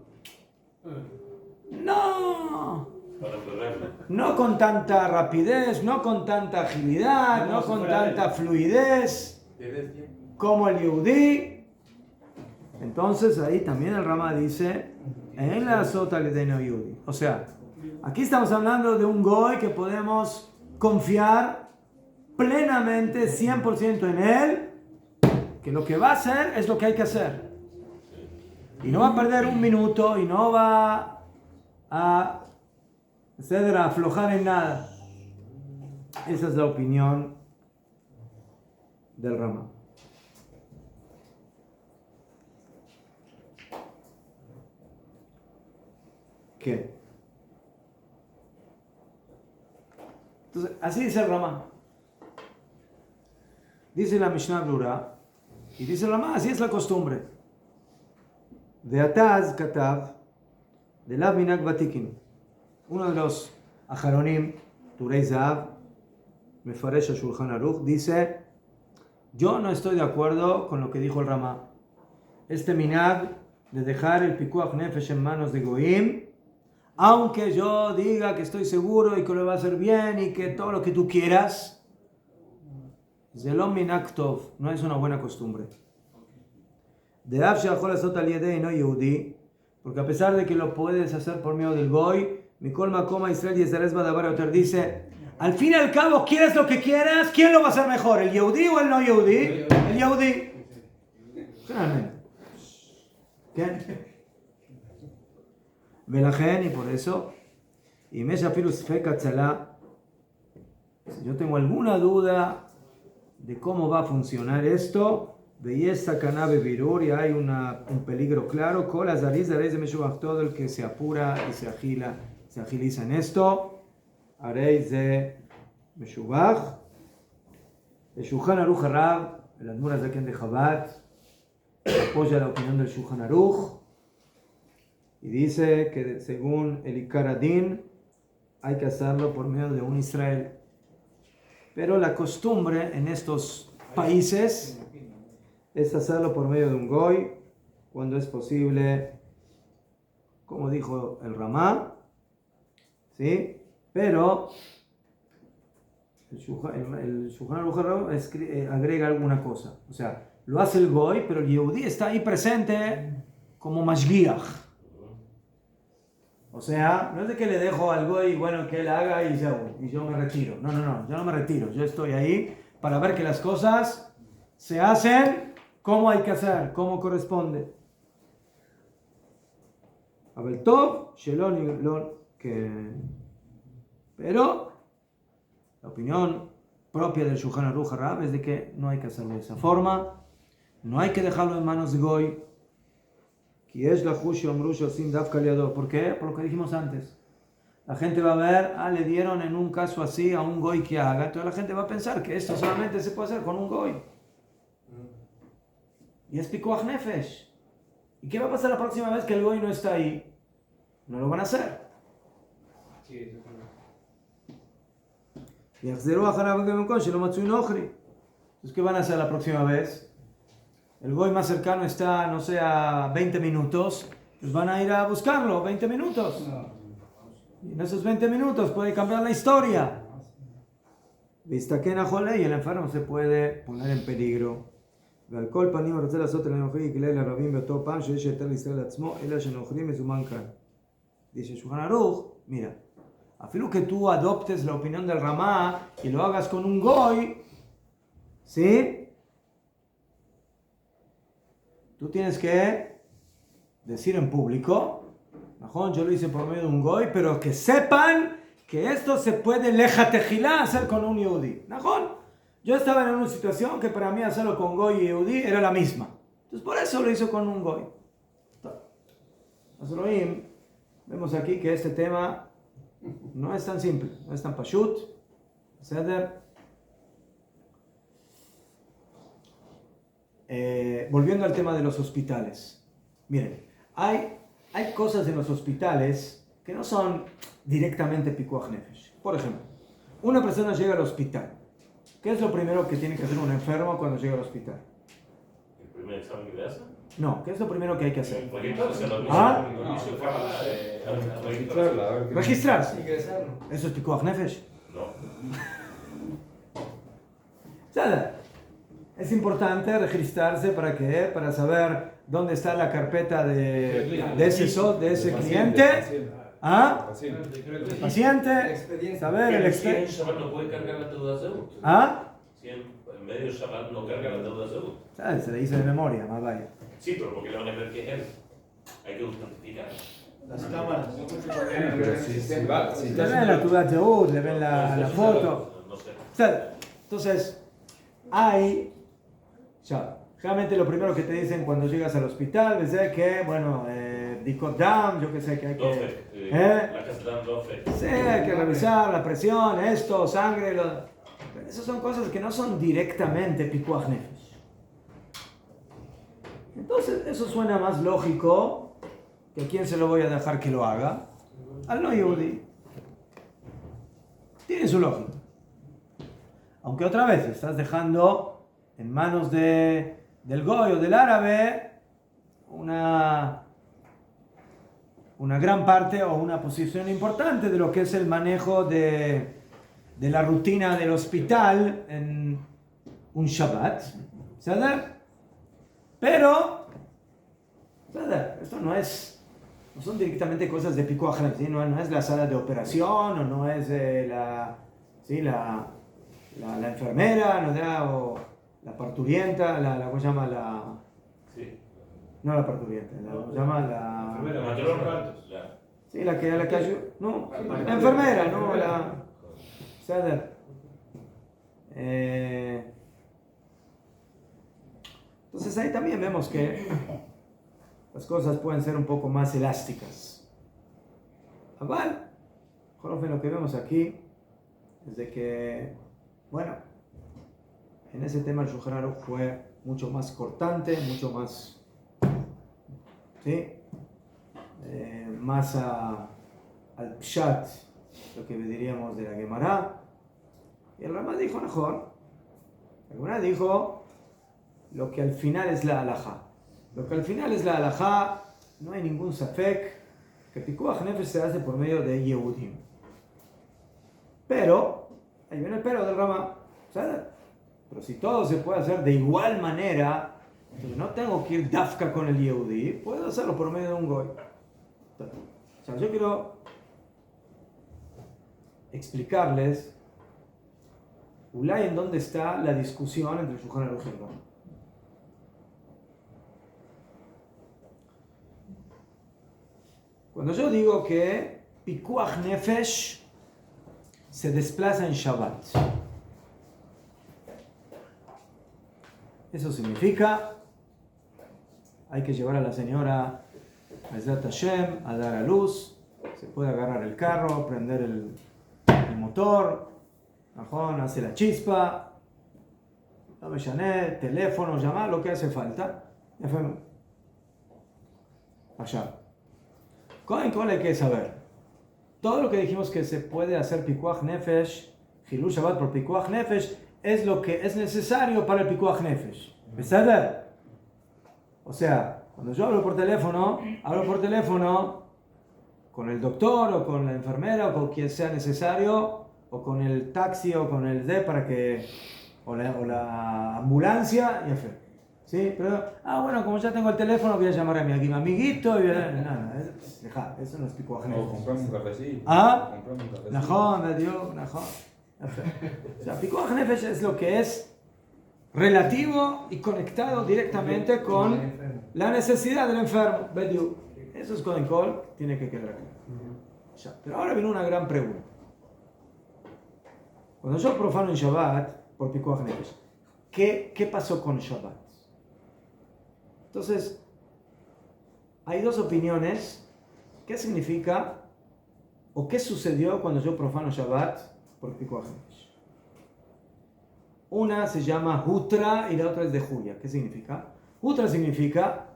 no con tanta rapidez, no con tanta agilidad, no con tanta fluidez como el Yehudí? Entonces ahí también el Ramá dice, en la sota de no Yehudí. O sea, aquí estamos hablando de un goy que podemos confiar plenamente, 100% en él, que lo que va a hacer es lo que hay que hacer. Y no va a perder un minuto y no va a aflojar en nada. Esa es la opinión del Ramá. ¿Qué? Entonces, así dice el Ramá. Dice la Mishnah Brura, y dice el Ramá, así es la costumbre. De Ataz Katav, de Lav Minag Vatikin. Uno de los Aharonim, Turei Zahav, Mefaresh HaShulchan Aruch, dice, yo no estoy de acuerdo con lo que dijo el Ramá. Este minag de dejar el pikuach nefesh en manos de Goim, aunque yo diga que estoy seguro y que lo va a hacer bien y que todo lo que tú quieras, Zelom minag tov, no es una buena costumbre. De Av she'achol asot al yedei no Yehudi, porque a pesar de que lo puedes hacer por medio del Goy, Mikol Makoma Israel Yezeres Badabar Oter dice, al fin y al cabo, quieras lo que quieras, ¿quién lo va a hacer mejor? ¿El Yehudi o el no Yehudi? El Yehudi. Realmente. ¿Qué? Velajen, y por eso, y me shafirus fe katzalá, si yo tengo alguna duda de cómo va a funcionar esto, belleza canabe virur, y hay un peligro claro, con las de Meshubach, todo el que se apura y se agiliza en esto, haréis de Meshubach. El Shulchan Aruch Rab, el Admur Azaken de Chabad, apoya la opinión del Shulchan Aruch y dice que según el Ikar Adin hay que hacerlo por medio de un Israel. Pero la costumbre en estos países es hacerlo por medio de un Goy, cuando es posible, como dijo el Ramá, ¿sí? Pero el Shulchan Aruch Rab agrega alguna cosa. O sea, lo hace el Goy, pero el Yehudí está ahí presente como Mashgiach. O sea, no es de que le dejo al Goy, bueno, que él haga y yo me retiro. No, yo no me retiro. Yo estoy ahí para ver que las cosas se hacen como hay que hacer, como corresponde. Abel Tov, Shelon, pero la opinión propia del Shulchan Aruch Rab es de que no hay que hacerlo de esa forma, no hay que dejarlo en manos de Goy. ¿Por qué? Por lo que dijimos antes. La gente va a ver, le dieron en un caso así a un Goy que haga, entonces la gente va a pensar que esto solamente se puede hacer con un Goy. Y es Pikuach Nefesh. ¿Y qué va a pasar la próxima vez que el Goy no está ahí? No lo van a hacer. Sí, Entonces, ¿qué van a hacer la próxima vez? El Goy más cercano está, no sé, a 20 minutos. Pues van a ir a buscarlo, 20 minutos. Y en esos 20 minutos puede cambiar la historia. Vista que y el enfermo se puede poner en peligro. Dice Shulchan Aruch, mira, afilo que tú adoptes la opinión del Ramá y lo hagas con un Goy, ¿sí? Tú tienes que decir en público, yo lo hice por medio de un Goy, pero que sepan que esto se puede lejatejilá hacer con un Yehudí. Yo estaba en una situación que para mí hacerlo con Goy y Yehudí era la misma. Entonces por eso lo hizo con un Goy. Vemos aquí que este tema no es tan simple, no es tan pashut. Volviendo al tema de los hospitales. Miren, hay cosas en los hospitales que no son directamente pikuach nefesh. Por ejemplo, una persona llega al hospital. ¿Qué es lo primero que tiene que hacer un enfermo cuando llega al hospital? ¿El primer examen que le hace? No, ¿qué es lo primero que hay que hacer? Registrarse. ¿Eso es pikuach nefesh? No. Es importante registrarse ¿para qué? Para saber dónde está la carpeta de ese cliente. Paciente. Saber el expediente. Si en Shabbat no puede cargar la deuda de Zehut. Si en medio Shabbat no carga la deuda de Zehut. Se le dice de memoria, más vaya. Sí, pero porque le van a ver que es él. Hay que autentificar. Las cámaras. Le ven la tuda Zehut, le ven la foto. No sé. Entonces, realmente lo primero que te dicen cuando llegas al hospital es que, bueno, Dikot Dam, yo que sé que hay que... Sí, hay que revisar la presión, esto, sangre... Esas son cosas que no son directamente pikuach nefesh. Entonces, eso suena más lógico que a quién se lo voy a dejar que lo haga. Al no yehudí. Tiene su lógica. Aunque otra vez estás dejando en manos del goy o del árabe una gran parte o una posición importante de lo que es el manejo de la rutina del hospital en un Shabbat. ¿Sabes? Pero esto no son directamente cosas de pikuach nefesh, ¿sí? No es la sala de operación o no es la enfermera, o la parturienta, ¿cómo se llama? No la parturienta, la llama la... Enfermera, Sí, la que ayuda. No, la enfermera, no la... Ceder. Entonces ahí también vemos que las cosas pueden ser un poco más elásticas. Igual, lo que vemos aquí es de que, bueno, en ese tema el Shulchan Aruch fue mucho más cortante, mucho más, ¿sí? Más al pshat, lo que diríamos de la Gemara. Y el Rama dijo mejor. La Gemara dijo lo que al final es la halajá. Lo que al final es la halajá, no hay ningún safek que Pikuach Nefesh se hace por medio de Yehudim. Pero, ahí viene el pero del Rama. ¿Sabes? Pero si todo se puede hacer de igual manera, entonces no tengo que ir dafka con el Yehudi, puedo hacerlo por medio de un goy. O sea, yo quiero explicarles Ulay en dónde está la discusión entre Shulchan Aruch y el Rama. Cuando yo digo que Pikuach Nefesh se desplaza en Shabbat, eso significa hay que llevar a la señora Bezrat Hashem a dar a luz, se puede agarrar el carro, prender el motor, hace la chispa, no me llané, teléfono, llamar, lo que hace falta. Allá. Con hay que saber. Todo lo que dijimos que se puede hacer Pikuach Nefesh, Hilul Shabbat por Pikuach Nefesh, es lo que es necesario para el Pikuach Nefesh. ¿Verdad? O sea, cuando yo hablo por teléfono con el doctor o con la enfermera o con quien sea necesario, o con el taxi o con el para que, o la ambulancia, y fe. ¿Sí? Pero, bueno, como ya tengo el teléfono, voy a llamar a mi amiguito y eso no es Pikuach Nefesh. O compramos un cafecito. Najón, Najón. O sea, Pikuach Nefesh es lo que es relativo y conectado directamente con la necesidad del enfermo. Eso es Kohen Kol, tiene que quedar claro. Pero ahora viene una gran pregunta. Cuando yo profano en Shabbat por Pikuach Nefesh, ¿qué pasó con Shabbat? Entonces, hay dos opiniones. ¿Qué significa o qué sucedió cuando yo profano Shabbat por Pikuach Nefesh? Una se llama Hutra y la otra es de Julia. ¿Qué significa? Hutra significa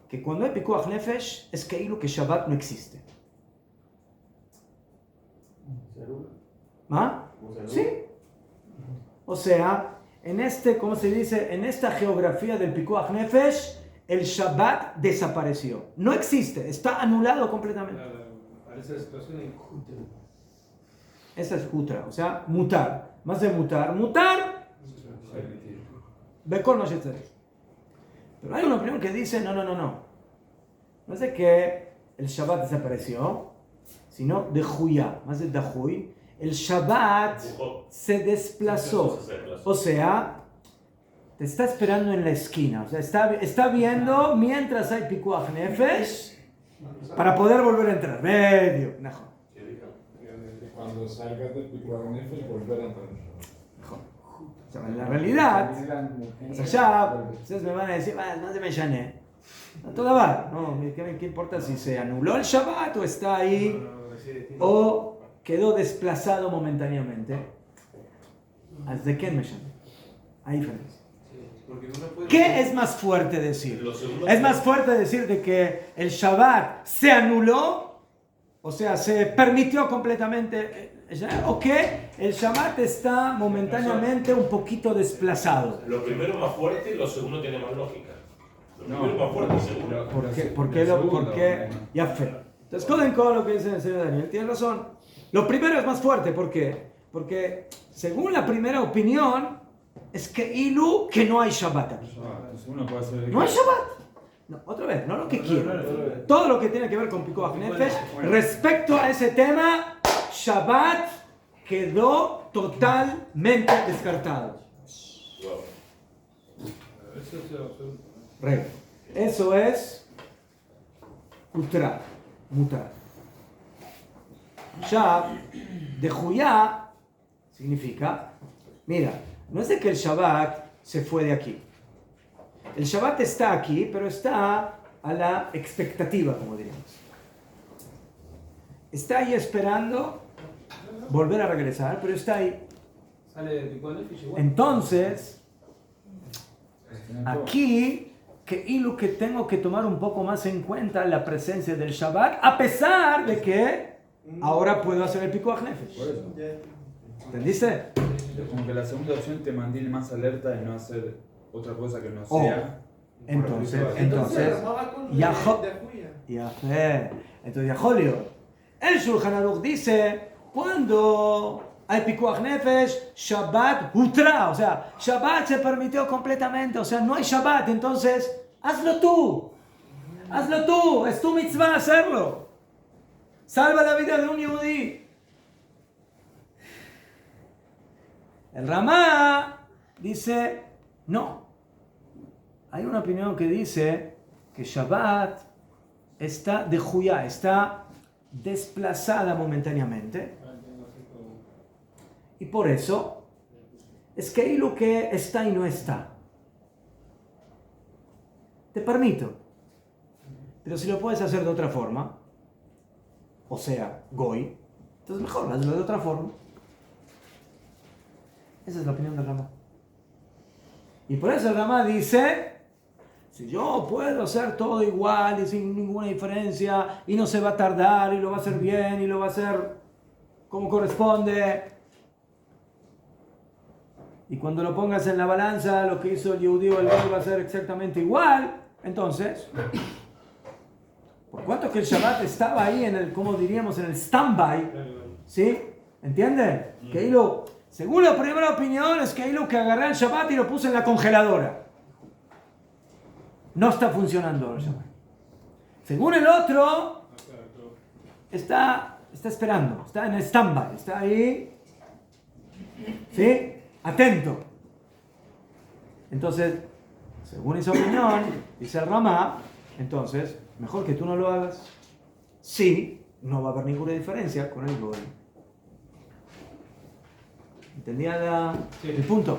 que cuando hay Pikuach Nefesh es que Shabbat no existe. ¿Ah? Sí. O sea, ¿cómo se dice? En esta geografía del Pikuach Nefesh, el Shabbat desapareció. No existe, está anulado completamente. Parece la situación en Hutra. Esa es Hutra, o sea, mutar. Más de mutar. Bekol Mashetzarech. Pero hay una opinión que dice, no. No es de que el Shabbat desapareció, sino de Juyá, más de Dahui. El Shabbat se desplazó. O sea, te está esperando en la esquina. O sea, está viendo mientras hay Pikuach Nefesh para poder volver a entrar. Medio. Cuando salgas del Pikuach Nefesh, volver a entrar. O sea, en la realidad, allá, ustedes me van a decir, no se me llané. A toda va. No, ¿qué importa si se anuló el Shabbat o está ahí o quedó desplazado momentáneamente? ¿De qué me llamé? Hay diferencia. ¿Qué es más fuerte decir? ¿Es más fuerte decir de que el Shabbat se anuló? O sea, se permitió completamente. ¿O que el Shabbat está momentáneamente un poquito desplazado? Lo primero es más fuerte y lo segundo tiene más lógica. Lo primero es más fuerte, seguro. ¿Por qué? Ya fe. Entonces, con lo que dice el señor Daniel, tiene razón. Lo primero es más fuerte, ¿por qué? Porque según la primera opinión, es que no hay Shabbat aquí. No hay Shabbat. No, otra vez, no lo que quiero. Todo lo que tiene que ver con Pikuach Nefesh, respecto a ese tema, Shabbat quedó totalmente descartado. Rey. Eso es mutar. Ya, de Juyá significa, mira, no es de que el Shabbat se fue de aquí. El Shabbat está aquí, pero está a la expectativa, como diríamos. Está ahí esperando volver a regresar, pero está ahí. Entonces, aquí, que tengo que tomar un poco más en cuenta la presencia del Shabbat, a pesar de que ahora puedo hacer el Pikuach Nefesh. ¿Entendiste? Como que la segunda opción te mantiene más alerta de no hacer otra cosa que no sea. Entonces, Yajolio, el Shulchan Aruch dice, cuando hay Pikuach Nefesh, Shabbat Hutra, o sea, Shabbat se permitió completamente, o sea, no hay Shabbat, entonces, hazlo tú, es tu mitzvah hacerlo. Salva la vida de un yudí. El Ramá dice, no. Hay una opinión que dice que Shabbat está de Juyá, está desplazada momentáneamente. Y por eso es que lo que está y no está. Te permito. Pero si lo puedes hacer de otra forma, o sea, Goy, entonces mejor hazlo de otra forma. Esa es la opinión del Ramá. Y por eso el Ramá dice, si yo puedo hacer todo igual y sin ninguna diferencia, y no se va a tardar, y lo va a hacer bien, y lo va a hacer como corresponde, y cuando lo pongas en la balanza, lo que hizo el Yehudí o el Goy va a ser exactamente igual, entonces, por cuanto que el Shabbat estaba ahí en el, como diríamos, en el stand-by, ¿sí? ¿Entienden? Que ahí según la primera opinión, es que ahí lo que agarré el Shabbat y lo puse en la congeladora. No está funcionando el Shabbat. Según el otro, está esperando, está en el stand-by, está ahí, ¿sí? Atento. Entonces, según esa opinión, dice el Ramá, entonces, mejor que tú no lo hagas. Sí, no va a haber ninguna diferencia con el Goy. ¿Entendía el punto?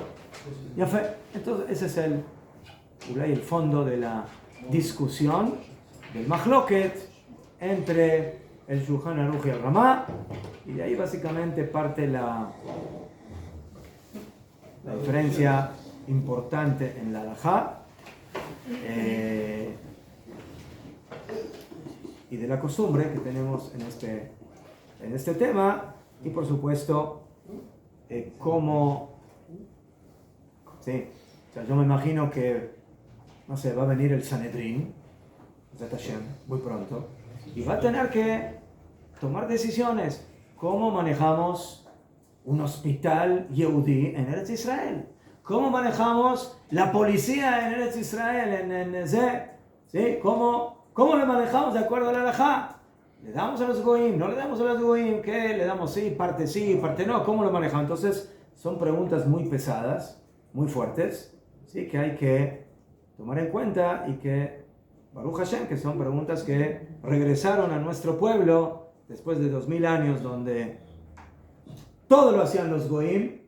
Ya fue. Entonces, ese es el fondo de la discusión del Mahloket entre el Shulchan Aruch y el Ramá, y de ahí básicamente parte la diferencia importante en la halajá y de la costumbre que tenemos en este tema, y por supuesto cómo, sí, o sea, yo me imagino que, no sé, va a venir el Sanedrín, muy pronto, y va a tener que tomar decisiones. ¿Cómo manejamos un hospital Yehudí en Eretz Israel? ¿Cómo manejamos la policía en Eretz Israel, en Zé? ¿Sí? ¿Cómo lo manejamos de acuerdo a la halajá? ¿Le damos a los goyim? ¿No le damos a los goyim? ¿Qué? ¿Le damos sí, parte no? ¿Cómo lo manejamos? Entonces, son preguntas muy pesadas, muy fuertes, ¿sí? Que hay que tomar en cuenta, y que, Baruch Hashem, que son preguntas que regresaron a nuestro pueblo después de 2000 años, donde todo lo hacían los goyim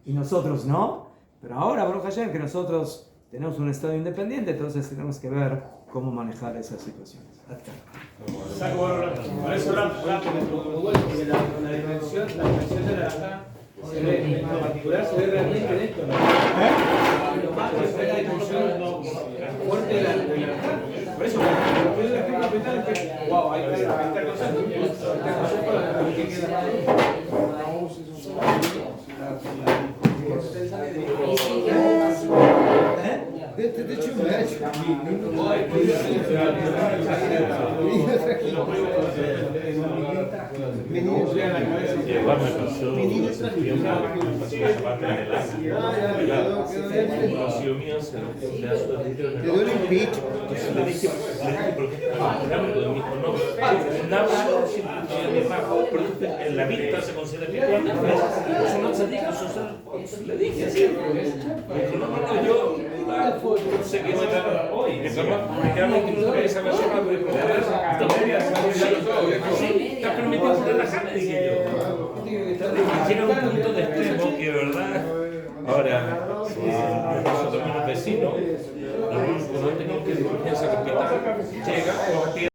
y nosotros no. Pero ahora, Baruch Hashem, que nosotros tenemos un estado independiente, entonces tenemos que ver cómo manejar esas situaciones. Por eso porque la dimensión de la halajá en lo particular se ve realmente en esto, ¿no? Lo más que se ve la dimensión fuerte de la halajá. Por eso, cuando yo estoy completando que, wow, hay que respetar cosas para que quede. Igual me pasó esa parte de la un conocido mío se da su adicción en el ojo. Entonces le dije, ¿por qué estás rápido? Y me dijo, no, nada, porque en la vista se considera que no se dijo, le dije así. Me dijo, no, yo hablar, no sé qué matar hoy. Me quedamos con esa persona de poder está permitido por la jala, dije yo. Tiene un punto de extremo que, verdad, ahora, nosotros como vecinos, no tenemos que diligencia capital, llega,